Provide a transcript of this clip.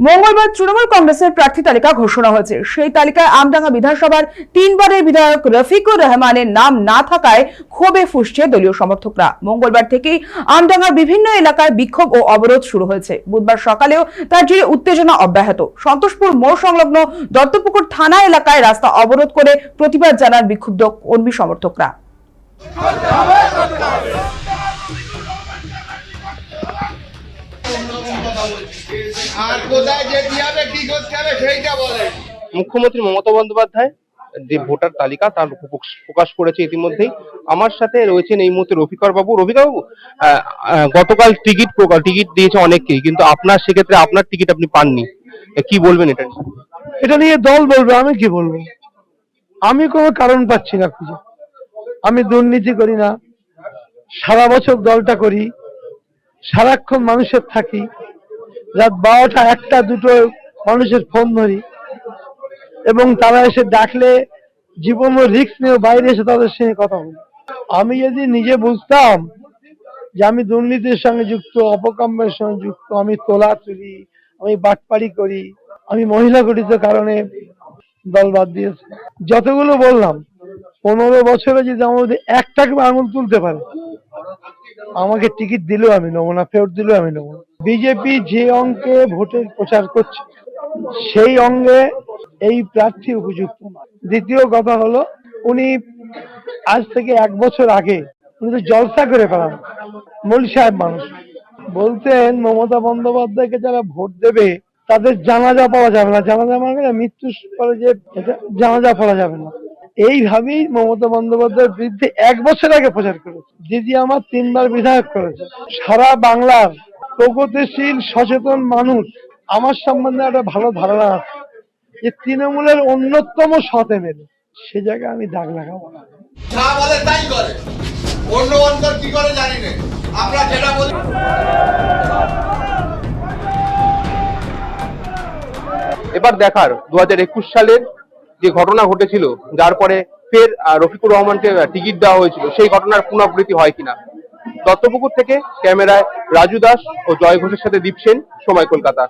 মঙ্গলবার তৃণমূল কংগ্রেসের প্রার্থী তালিকা ঘোষণা হয়েছে। সেই তালিকায় আমডাঙ্গা বিধানসভার 3 বারের বিধায়ক রফিকুর রহমানের নাম না থাকায় ক্ষোভে ফুঁসছে দলীয় সমর্থকরা। মঙ্গলবার থেকেই আমডাঙ্গার বিভিন্ন এলাকায় বিক্ষোভ ও অবরোধ শুরু হয়েছে। বুধবার সকালেও তার জেরে উত্তেজনা অব্যাহত। সন্তোষপুর মোড় সংলগ্ন দত্তপুকুর থানা এলাকায় রাস্তা অবরোধ করে প্রতিবাদ জানান বিক্ষুব্ধ কর্মী সমর্থকরা। মুখ্যমন্ত্রী মমতা বন্দ্যোপাধ্যায় যে ভোটার তালিকা তার প্রকাশ করেছে ইতিমধ্যেই। আমার সাথে রয়েছেন এই মুহূর্তে রফিকর বাবু। গতকাল টিকিট দিয়েছে অনেককেই, কিন্তু আপনার সেক্ষেত্রে আপনার টিকিট আপনি পাননি, কি বলবেন এটা? এটা নিয়ে দল বলবে, আমি কি বলবো? আমি কোনো কারণ পাচ্ছি না খুঁজে। আমি দুর্নীতি করি না, সারা বছর দলটা করি, সারাক্ষণ মানুষের থাকি, রাত 12টা 1টা 2টো মানুষের ফোন ধরি, এবং তারা এসে ডাকলে জীবন রিস্ক নিয়ে বাইরে এসে তাদের সঙ্গে কথা বলি। আমি যদি নিজে বুঝতাম যে আমি দুর্নীতির সঙ্গে যুক্ত, অপকর্মের সঙ্গে যুক্ত, আমি তোলা তুলি, আমি বাটপাড়ি করি, আমি মহিলা গঠিত কারণে দল বাদ দিয়েছে। যতগুলো বললাম, 15 বছরে যদি আমার মধ্যে একটাকে আঙুল তুলতে পারে, আমাকে টিকিট দিলেও আমি নেবো না, ফেরত দিলেও আমি নেবো না। বিজেপি যে অঙ্কে ভোটের প্রচার করছে, সেই অঙ্গে এই প্রার্থী উপযুক্ত না। দ্বিতীয় কথা হলো, উনি আজ থেকে 1 বছর আগে উনি তো জলসা করে ফেলান। মৌলী সাহেব মানুষ বলতেন, মমতা বন্দ্যোপাধ্যায়কে যারা ভোট দেবে তাদের জানাজা পড়া যাবে না। জানাজা মানে মৃত্যুর পরে যে জানাজা পড়া যাবে না। এইভাবেই মমতা বন্দ্যোপাধ্যায়ের বিরুদ্ধে 1 বছর আগে প্রচার করেছে। দিদি আমার 3 বার বিধায়ক করেছে। সারা বাংলার প্রগতিশীল সচেতন মানুষ আমার সম্বন্ধে একটা ভালো ধারণা আছে যে তৃণমূলের অন্যতম সৎ এমএলএ। সে জায়গায় আমি দাগ লাগাবো না। যা বলে তাই করে, অন্য অন্তর কি করে জানি না। আমরা যেটা বলি। এবার দেখার 2021 সালের যে ঘটনা ঘটেছিল, যার পরে ফের রফিকুর রহমানকে টিকিট দেওয়া হয়েছিল, সেই ঘটনার পুনরাবৃত্তি হয় কিনা। দত্তপুকুর থেকে ক্যামেরায় রাজু দাস ও জয় ঘোষের সাথে দীপ সেন, সময় কলকাতা।